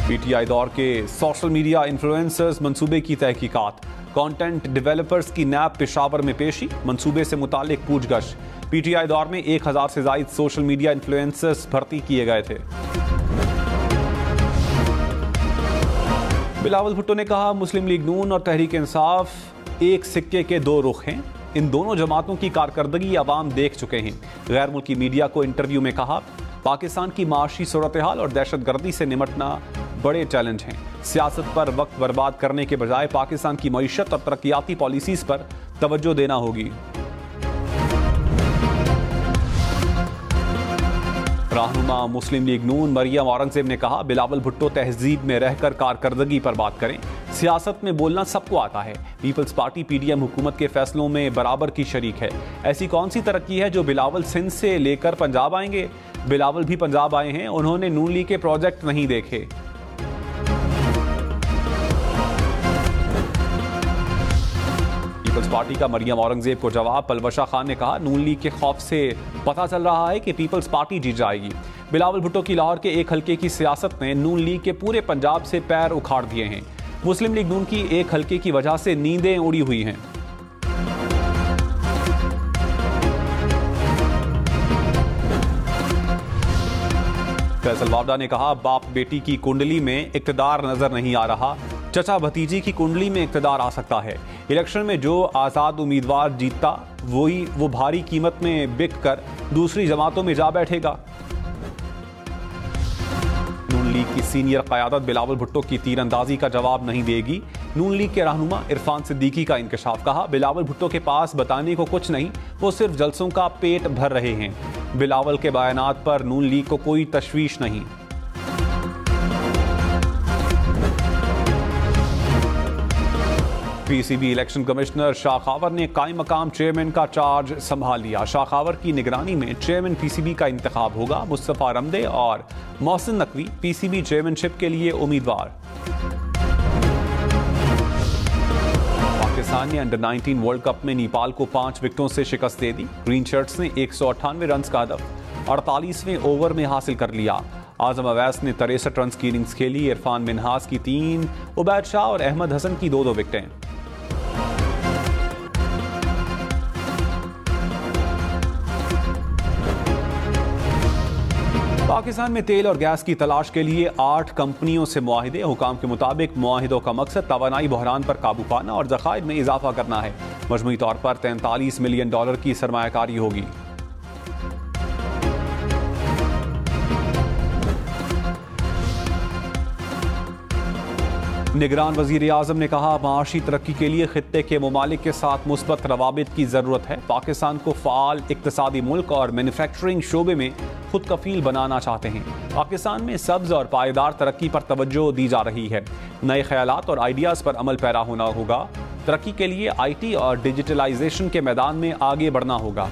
PTI दौर के social media influencers मंसूबे की तहकीकात। कंटेंट डेवलपर्स की नैब पेशावर में पेशी, मंसूबे से मुतालिक पूछगछ। पीटीआई दौर में 1000 से ज्यादा सोशल मीडिया इन्फ्लुएंसर्स भर्ती किए गए थे। बिलावल भुट्टो ने कहा, मुस्लिम लीग नून और तहरीक इंसाफ एक सिक्के के दो रुख हैं। इन दोनों जमातों की कारकर्दगी अवाम देख चुके हैं। गैर मुल्की मीडिया को इंटरव्यू में कहा, पाकिस्तान की माशी सूरत हाल और दहशतगर्दी से निमटना बड़े चैलेंज हैं। सियासत पर वक्त बर्बाद करने के बजाय पाकिस्तान की मईशत और तरक्याती पॉलिसीज पर तवज्जो देना होगी। रहनुमा मुस्लिम लीग नून मरियम औरंगजेब ने कहा, बिलावल भुट्टो तहजीब में रहकर कारकर्दगी पर बात करें। सियासत में बोलना सबको आता है। पीपल्स पार्टी पीडीएम हुकूमत के फैसलों में बराबर की शरीक है। ऐसी कौन सी तरक्की है जो बिलावल सिंध से लेकर पंजाब आएंगे? बिलावल भी पंजाब आए हैं, उन्होंने नून लीग के प्रोजेक्ट नहीं देखे। पीपल्स पार्टी का मरियम औरंगजेब को जवाब। पलवशा खान ने कहा, नून लीग के खौफ से पता चल रहा है कि पीपल्स पार्टी जीत जाएगी। बिलावल भुट्टो की लाहौर के एक हलके की सियासत ने नून लीग के पूरे पंजाब से पैर उखाड़ दिए हैं। मुस्लिम लीग नून की एक हलके की वजह से नींदें उड़ी हुई हैं। फैसल वावडा ने कहा, बाप बेटी की कुंडली में इक्तदार नजर नहीं आ रहा, चचा भतीजी की कुंडली में इक्तदार आ सकता है। इलेक्शन में जो आज़ाद उम्मीदवार जीतता वो भारी कीमत में बिक कर दूसरी जमातों में जा बैठेगा। नून लीग की सीनियर क़यादत बिलावल भुट्टो की तीरंदाजी का जवाब नहीं देगी। नून लीग के रहनुमा इरफान सिद्दीकी का इंकशाफ। कहा, बिलावल भुट्टो के पास बताने को कुछ नहीं, वो सिर्फ जलसों का पेट भर रहे हैं। बिलावल के बयानात पर नून लीग को कोई तशवीश नहीं। पीसीबी इलेक्शन कमिश्नर शाखावर ने कायम मकाम चेयरमैन का चार्ज संभाल लिया। शाखावर की निगरानी में चेयरमैन पीसीबी का इंतखाब होगा। मुस्तफा रमदे और मोहसिन नकवी पीसीबी चेयरमैनशिप के लिए उम्मीदवार। पाकिस्तान ने अंडर 19 वर्ल्ड कप में नेपाल को 5 विकेटों से शिकस्त दे दी। ग्रीन शर्ट्स ने 198 रन का हदफ 48वें ओवर में हासिल कर लिया। आजम अवैस ने 63 रन की इनिंग्स खेली। इरफान मिन्हास की 3, उबैद शाह और अहमद हसन की 2-2 विकेटें। पाकिस्तान में तेल और गैस की तलाश के लिए 8 कंपनियों से मुआहिदे। हुकाम के मुताबिक मुआहिदों का मकसद तवानाई बहरान पर काबू पाना और ज़खायर में इजाफा करना है। मजमूई तौर पर $43 मिलियन की सरमायाकारी होगी। निगरान वजीर आजम ने कहा, माशी तरक्की के लिए खित्ते के ममालिक के साथ मुस्बत रवाबित की जरूरत है। पाकिस्तान को फाल इक्तसादी मुल्क और मैन्युफैक्चरिंग शोबे में खुद कफील बनाना चाहते हैं। पाकिस्तान में सब्ज और पायदार तरक्की पर तवज्जो दी जा रही है। नए ख्यालात और आइडियाज़ पर अमल पैरा होना होगा। तरक्की के लिए IT और डिजिटलाइजेशन के मैदान में आगे बढ़ना होगा।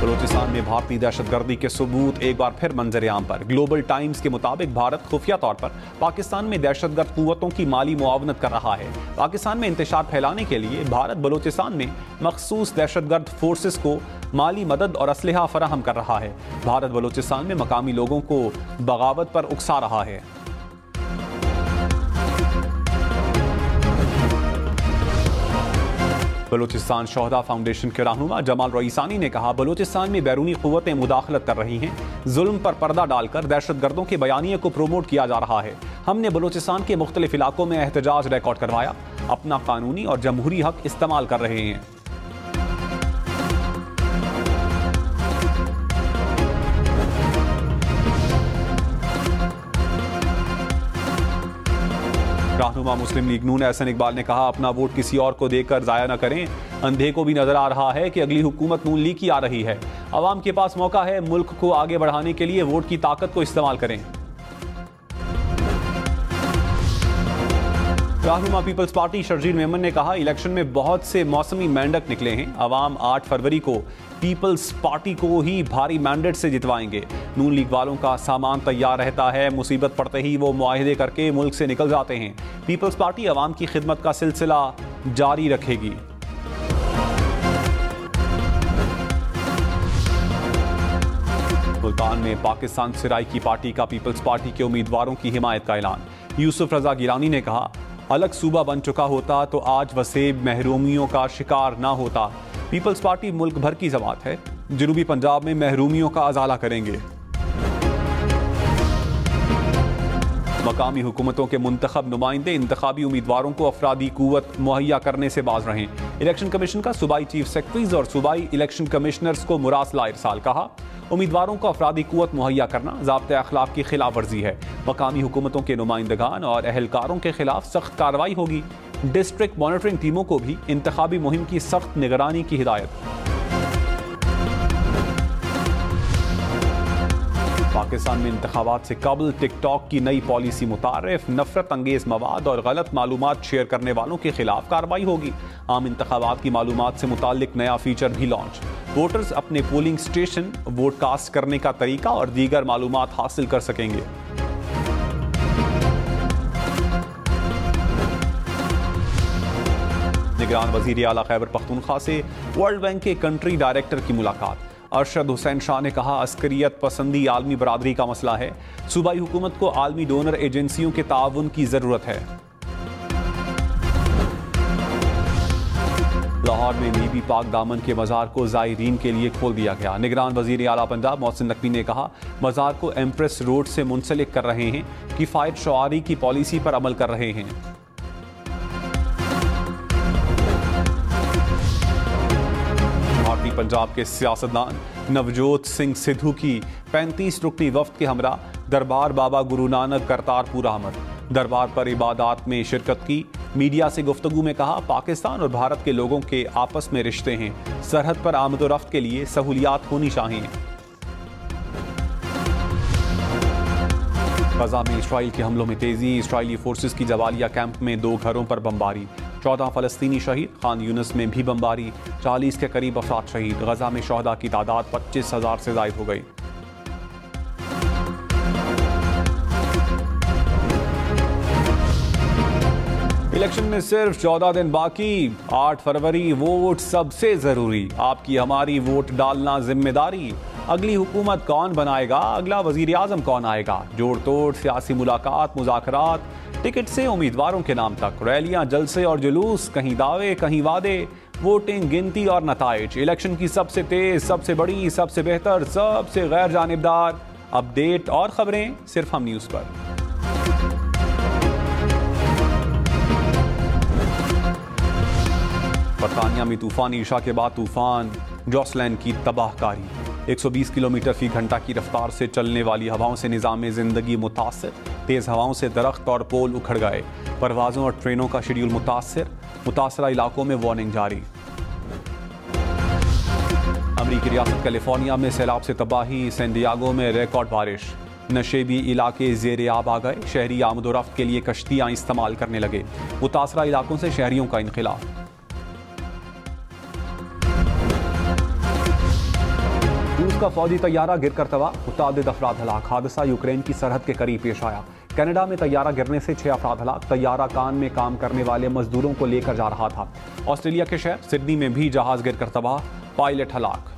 बलूचिस्तान में भारतीय दहशतगर्दी के सबूत एक बार फिर मंजर-ए-आम पर। ग्लोबल टाइम्स के मुताबिक भारत खुफिया तौर पर पाकिस्तान में दहशतगर्द कुव्वतों की माली मुआवनत कर रहा है। पाकिस्तान में इंतशार फैलाने के लिए भारत बलूचिस्तान में मखसूस दहशतगर्द फोर्सेस को माली मदद और असलहा फराहम कर रहा है। भारत बलूचिस्तान में मकामी लोगों को बगावत पर उकसा रहा है। बलूचिस्तान शोहदा फाउंडेशन के रहनुमा जमाल रईसानी ने कहा, बलूचिस्तान में बैरूनी कुव्वतें मुदाखलत कर रही हैं। जुल्म पर पर्दा डालकर दहशतगर्दों के बयानिए को प्रोमोट किया जा रहा है। हमने बलूचिस्तान के मुख्तलिफ इलाकों में एहतजाज रिकॉर्ड करवाया। अपना कानूनी और जमहूरी हक इस्तेमाल कर रहे हैं। रहनुमा मुस्लिम लीग नून एहसन इकबाल ने कहा, अपना वोट किसी और को देकर जाया न करें। अंधे को भी नजर आ रहा है कि अगली हुकूमत नून लीग की आ रही है। अवाम के पास मौका है, मुल्क को आगे बढ़ाने के लिए वोट की ताकत को इस्तेमाल करें। रहनुमा पीपल्स पार्टी शर्जील मेमन ने कहा, इलेक्शन में बहुत से मौसमी मेंढक निकले हैं। अवाम 8 फरवरी को पीपल्स पार्टी को ही भारी मैंडेट से जितवाएंगे। नून लीग वालों का सामान तैयार रहता है, मुसीबत पड़ते ही वो मुआहिदे करके मुल्क से निकल जाते हैं। पीपल्स पार्टी अवाम की खिदमत का सिलसिला जारी रखेगी। मुल्क मुल्तान में पाकिस्तान सिराइकी पार्टी का पीपल्स पार्टी के उम्मीदवारों की हिमायत का ऐलान। यूसुफ रजा गिलानी ने कहा, अलग सूबा बन चुका होता तो आज वसेब महरूमियों का शिकार ना होता। पीपल्स पार्टी मुल्क भर की जमात है, जनूबी पंजाब में महरूमियों का अजाला करेंगे। मकामी हुकूमतों के मुंतखब नुमाइंदे इंतखाबी उम्मीदवारों को अफरादी कुव्वत मुहैया करने से बाज रहें। इलेक्शन कमीशन का सूबाई चीफ सेक्रेटरीज और सूबाई इलेक्शन कमिश्नर्स को मुरासला इरसाल। कहा, उम्मीदवारों को अफरादी कुव्वत मुहैया करना ज़ाब्ते अखलाक की खिलाफ वर्जी है। मकामी हुकूमतों के नुमाइंदगान और अहलकारों के खिलाफ सख्त कार्रवाई होगी। डिस्ट्रिक्ट मॉनिटरिंग टीमों को भी इंतखाबी मुहिम की सख्त निगरानी की हिदायत। पाकिस्तान में इंतखाबात से कबल टिकटॉक की नई पॉलिसी मुतारिफ। नफरत अंगेज मवाद और गलत मालूमात शेयर करने वालों के खिलाफ कार्रवाई होगी। आम इंतखाबात की मालूमात से मुताल्लिक नया फीचर भी लॉन्च। वोटर्स अपने पोलिंग स्टेशन, वोट कास्ट करने का तरीका और दीगर मालूमात हासिल कर सकेंगे। निगरान वजीर आला खैबर पख्तूनख्वा से वर्ल्ड बैंक के कंट्री डायरेक्टर की मुलाकात। अरशद हुसैन शाह ने कहा, अस्करियत पसंदी आलमी बरादरी का मसला है। सूबाई हुकूमत को आलमी डोनर एजेंसियों के ताउन की जरूरत है। लाहौर में बीबी पाक दामन के मज़ार को ज़ायरीन के लिए खोल दिया गया। निगरान वजीर आला पंजाब मोहसिन नकवी ने कहा, मज़ार को एम्प्रेस रोड से मुंसलिक कर रहे हैं, किफ़ायत शुआरी की पॉलिसी पर अमल कर रहे हैं। पंजाब के सियासतदान नवजोत सिंह सिद्धू की 35 रुकनी वफ्द के हमरा दरबार बाबा गुरु नानक करतारपुर आमद। दरबार पर इबादात में शिरकत की। मीडिया से गुफ्तगू में कहा, पाकिस्तान और भारत के लोगों के आपस में रिश्ते हैं, सरहद पर आमद और रफ्त के लिए सहूलियात होनी चाहिए। गजा में इसराइल के हमलों में तेजी। इसराइली फोर्सेस की जवालिया कैंप में 2 घरों पर बमबारी। 14 फलस्तीनी शहीद। खान यूनिस में भी बमबारी। 40 के करीब अफराद शहीद। गजा में शहदा की तादाद 25,000 से ज़ायद हो गई। इलेक्शन में सिर्फ 14 दिन बाकी। 8 फरवरी वोट सबसे जरूरी। आपकी हमारी वोट डालना जिम्मेदारी। अगली हुकूमत कौन बनाएगा, अगला वजीर आजम कौन आएगा, जोड़ तोड़ सियासी मुलाकात, मुज़ाकरात, टिकट से उम्मीदवारों के नाम तक, रैलियां, जलसे और जुलूस, कहीं दावे कहीं वादे, वोटिंग, गिनती और नताइज। इलेक्शन की सबसे तेज, सबसे बड़ी, सबसे बेहतर, सबसे गैर जानिबदार अपडेट और खबरें सिर्फ हम न्यूज़ पर। बरतानिया में तूफानी ईशा के बाद तूफान जॉसलैन की तबाहकारी। 120 किलोमीटर फी घंटा की रफ्तार से चलने वाली हवाओं से निज़ाम ज़िंदगी मुतासिर। तेज़ हवाओं से दरख्त और पोल उखड़ गए। परवाज़ों और ट्रेनों का शेड्यूल मुतासिर। मुतासरा इलाकों में वार्निंग जारी। अमरीकी रियासत कैलिफोर्निया में सैलाब से तबाही। सैन डियागो में रिकॉर्ड बारिश। नशेबी इलाके ज़ेरे आब आ गए। शहरी आमदोरफ्त के लिए कश्तियाँ इस्तेमाल करने लगे। मुतासरा इलाकों से शहरियों का इनखिलाफ। रूस का फौजी तैयारा गिरकर तबाह। मुतादिद अफराद हलाक। हादसा यूक्रेन की सरहद के करीब पेश आया। कनाडा में तैयारा गिरने से 6 अफराद हलाक। तैयारा कान में काम करने वाले मजदूरों को लेकर जा रहा था। ऑस्ट्रेलिया के शहर सिडनी में भी जहाज गिरकर तबाह। पायलट हलाक।